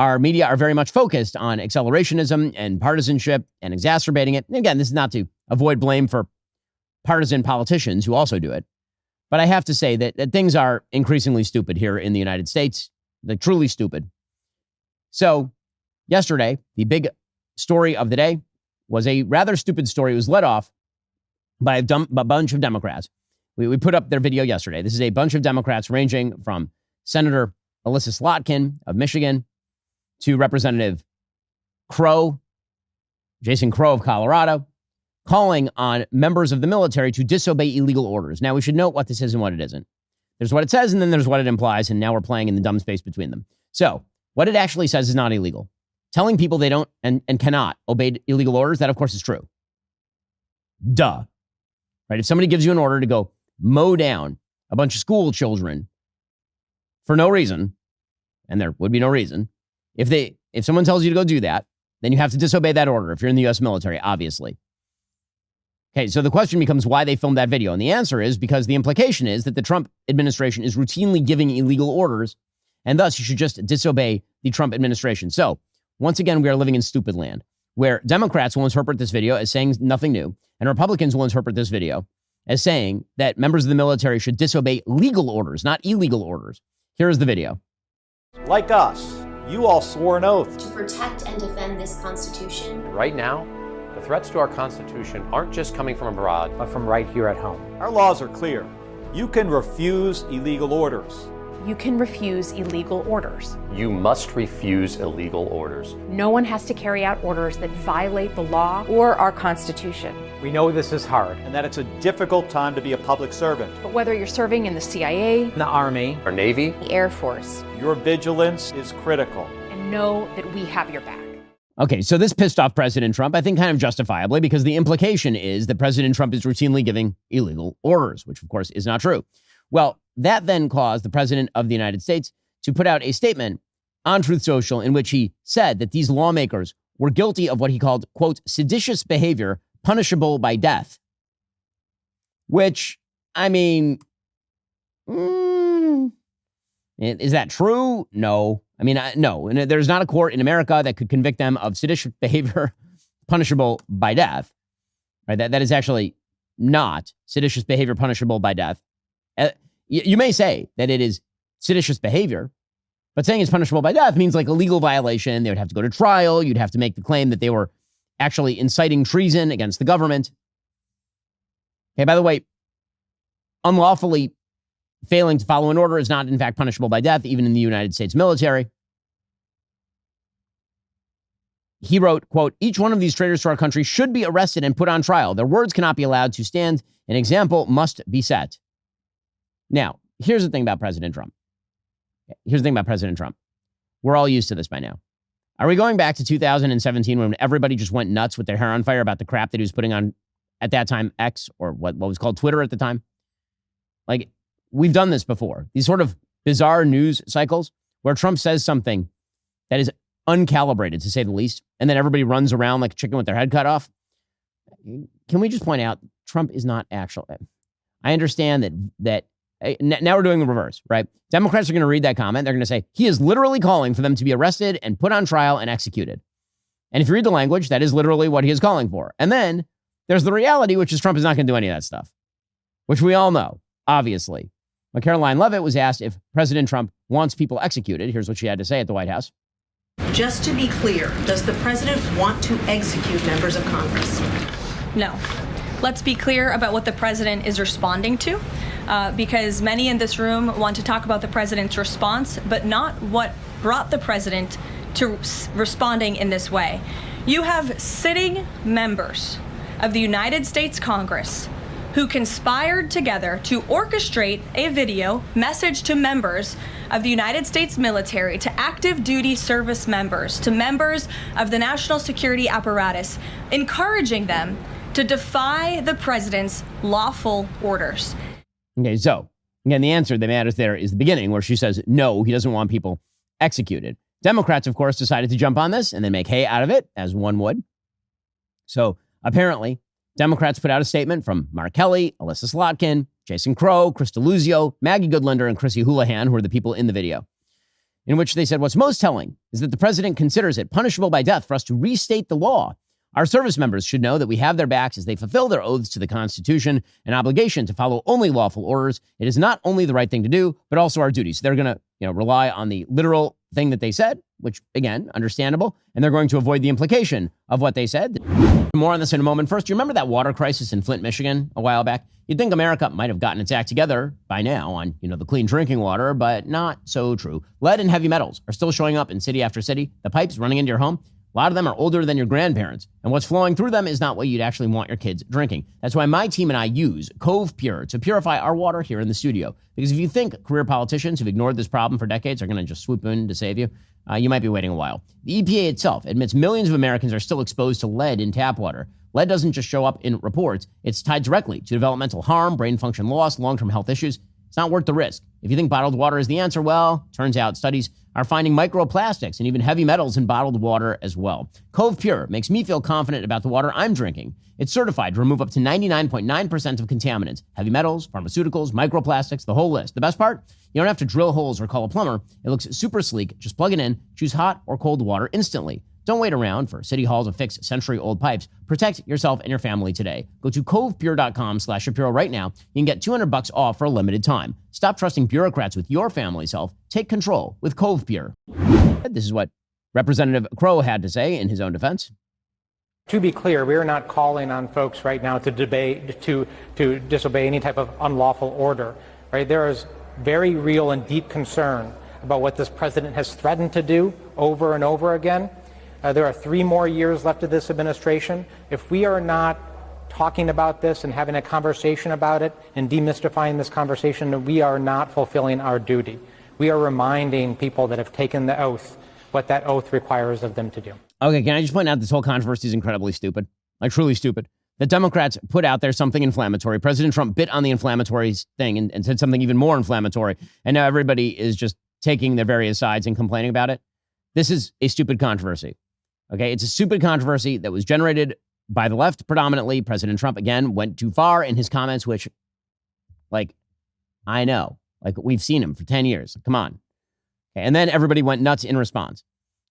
our media are very much focused on accelerationism and partisanship and exacerbating it. And again, this is not to avoid blame for partisan politicians who also do it. But I have to say that things are increasingly stupid here in the United States. They're truly stupid. So yesterday, the big story of the day was a rather stupid story. It was led off by a bunch of Democrats. We put up their video yesterday. This is a bunch of Democrats ranging from Senator Alyssa Slotkin of Michigan to Representative Jason Crow of Colorado, calling on members of the military to disobey illegal orders. Now, we should note what this is and what it isn't. There's what it says, and then there's what it implies, and now we're playing in the dumb space between them. So, what it actually says is not illegal. Telling people they don't and cannot obey illegal orders, that, of course, is true. Duh. Right? If somebody gives you an order to go mow down a bunch of school children for no reason, and there would be no reason, if someone tells you to go do that, then you have to disobey that order if you're in the U.S. military, obviously. Okay, so the question becomes why they filmed that video. And the answer is because the implication is that the Trump administration is routinely giving illegal orders, and thus you should just disobey the Trump administration. So, once again, we are living in stupid land, where Democrats will interpret this video as saying nothing new, and Republicans will interpret this video as saying that members of the military should disobey legal orders, not illegal orders. Here is the video. Like us, you all swore an oath to protect and defend this Constitution. Right now, the threats to our Constitution aren't just coming from abroad, but from right here at home. Our laws are clear. You can refuse illegal orders. You can refuse illegal orders. You must refuse illegal orders. No one has to carry out orders that violate the law or our Constitution. We know this is hard, and that it's a difficult time to be a public servant. But whether you're serving in the CIA, the Army, our Navy, the Air Force, your vigilance is critical. And know that we have your back. Okay, so this pissed off President Trump, I think kind of justifiably, because the implication is that President Trump is routinely giving illegal orders, which of course is not true. Well, that then caused the President of the United States to put out a statement on Truth Social in which he said that these lawmakers were guilty of what he called, quote, seditious behavior punishable by death. Which, I mean, is that true? No. I mean, no. And there's not a court in America that could convict them of seditious behavior punishable by death. Right? That is actually not seditious behavior punishable by death. You may say that it is seditious behavior, but saying it's punishable by death means like a legal violation. They would have to go to trial. You'd have to make the claim that they were actually inciting treason against the government. Okay, by the way, unlawfully failing to follow an order is not, in fact, punishable by death, even in the United States military. He wrote, quote, each one of these traitors to our country should be arrested and put on trial. Their words cannot be allowed to stand. An example must be set. Now, here's the thing about President Trump. We're all used to this by now. Are we going back to 2017 when everybody just went nuts with their hair on fire about the crap that he was putting on, at that time, X, or what was called Twitter at the time? Like, we've done this before. These sort of bizarre news cycles where Trump says something that is uncalibrated, to say the least, and then everybody runs around like a chicken with their head cut off. Can we just point out, Trump is not actual. I understand that now we're doing the reverse, right? Democrats are going to read that comment. They're going to say, he is literally calling for them to be arrested and put on trial and executed. And if you read the language, that is literally what he is calling for. And then there's the reality, which is Trump is not going to do any of that stuff, which we all know, obviously. When Caroline Leavitt was asked if President Trump wants people executed, here's what she had to say at the White House. Just to be clear, does the president want to execute members of Congress? No. Let's be clear about what the president is responding to, because many in this room want to talk about the president's response, but not what brought the president to responding in this way. You have sitting members of the United States Congress who conspired together to orchestrate a video message to members of the United States military, to active duty service members, to members of the national security apparatus, encouraging them to defy the president's lawful orders. Okay, so again, the answer that matters there is the beginning, where she says, no, he doesn't want people executed. Democrats, of course, decided to jump on this and then make hay out of it, as one would. So apparently, Democrats put out a statement from Mark Kelly, Alyssa Slotkin, Jason Crow, Chris Deluzio, Maggie Goodlander, and Chrissy Houlihan, who are the people in the video, in which they said, what's most telling is that the president considers it punishable by death for us to restate the law. Our service members should know that we have their backs as they fulfill their oaths to the Constitution, an obligation to follow only lawful orders. It is not only the right thing to do, but also our duty. So they're going to, rely on the literal thing that they said, which, again, understandable, and they're going to avoid the implication of what they said. More on this in a moment. First, you remember that water crisis in Flint, Michigan a while back? You'd think America might have gotten its act together by now on, the clean drinking water, but not so true. Lead and heavy metals are still showing up in city after city. The pipes running into your home, a lot of them are older than your grandparents, and what's flowing through them is not what you'd actually want your kids drinking. That's why my team and I use Cove Pure to purify our water here in the studio. Because if you think career politicians who've ignored this problem for decades are going to just swoop in to save you, you might be waiting a while. The EPA itself admits millions of Americans are still exposed to lead in tap water. Lead doesn't just show up in reports. It's tied directly to developmental harm, brain function loss, long-term health issues. It's not worth the risk. If you think bottled water is the answer, well, turns out studies are finding microplastics and even heavy metals in bottled water as well. Cove Pure makes me feel confident about the water I'm drinking. It's certified to remove up to 99.9% of contaminants, heavy metals, pharmaceuticals, microplastics, the whole list. The best part? You don't have to drill holes or call a plumber. It looks super sleek. Just plug it in, choose hot or cold water instantly. Don't wait around for City Hall to fix century-old pipes. Protect yourself and your family today. Go to covepure.com/Shapiro right now. You can get $200 off for a limited time. Stop trusting bureaucrats with your family's health. Take control with Cove Pure. This is what Representative Crow had to say in his own defense. To be clear, we are not calling on folks right now to disobey any type of unlawful order. Right? There is very real and deep concern about what this president has threatened to do over and over again. There are 3 more years left of this administration. If we are not talking about this and having a conversation about it and demystifying this conversation, we are not fulfilling our duty. We are reminding people that have taken the oath what that oath requires of them to do. Okay, can I just point out this whole controversy is incredibly stupid, like truly stupid. The Democrats put out there something inflammatory. President Trump bit on the inflammatory thing and said something even more inflammatory. And now everybody is just taking their various sides and complaining about it. This is a stupid controversy. Okay, it's a stupid controversy that was generated by the left predominantly. President Trump, again, went too far in his comments, which, I know. We've seen him for 10 years. Come on. Okay, and then everybody went nuts in response.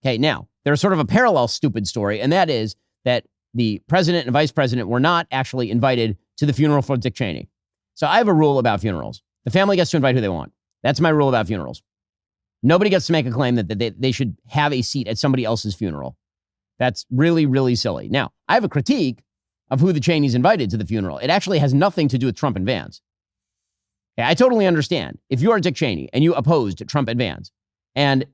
Okay, now, there's sort of a parallel stupid story, and that is that the president and vice president were not actually invited to the funeral for Dick Cheney. So I have a rule about funerals. The family gets to invite who they want. That's my rule about funerals. Nobody gets to make a claim that they should have a seat at somebody else's funeral. That's really, really silly. Now, I have a critique of who the Cheneys invited to the funeral. It actually has nothing to do with Trump and Vance. Okay, I totally understand. If you are Dick Cheney and you opposed Trump and Vance, and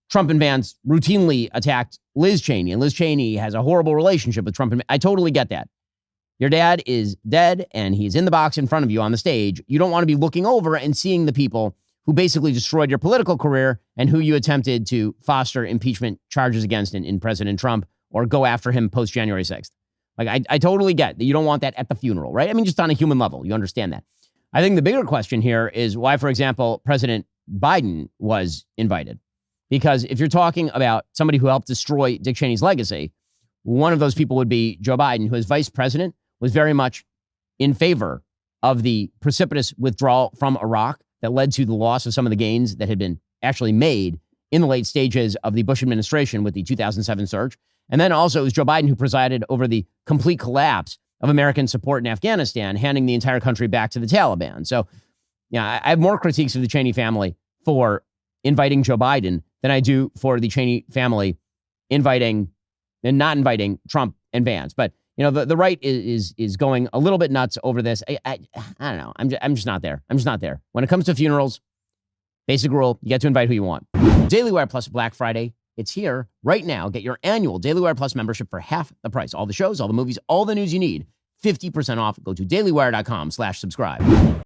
Trump and Vance routinely attacked Liz Cheney, and Liz Cheney has a horrible relationship with Trump and Vance, I totally get that. Your dad is dead, and he's in the box in front of you on the stage. You don't want to be looking over and seeing the people who basically destroyed your political career and who you attempted to foster impeachment charges against in President Trump or go after him post-January 6th. I totally get that you don't want that at the funeral, right? I mean, just on a human level, you understand that. I think the bigger question here is why, for example, President Biden was invited. Because if you're talking about somebody who helped destroy Dick Cheney's legacy, one of those people would be Joe Biden, who as vice president was very much in favor of the precipitous withdrawal from Iraq that led to the loss of some of the gains that had been actually made in the late stages of the Bush administration with the 2007 surge. And then also it was Joe Biden who presided over the complete collapse of American support in Afghanistan, handing the entire country back to the Taliban. So, yeah, I have more critiques of the Cheney family for inviting Joe Biden than I do for the Cheney family inviting and not inviting Trump and Vance. But, the right is going a little bit nuts over this. I don't know. I'm just not there. I'm just not there. When it comes to funerals, basic rule, you get to invite who you want. Daily Wire Plus Black Friday, it's here right now. Get your annual Daily Wire Plus membership for half the price. All the shows, all the movies, all the news you need. 50% off. Go to dailywire.com/subscribe.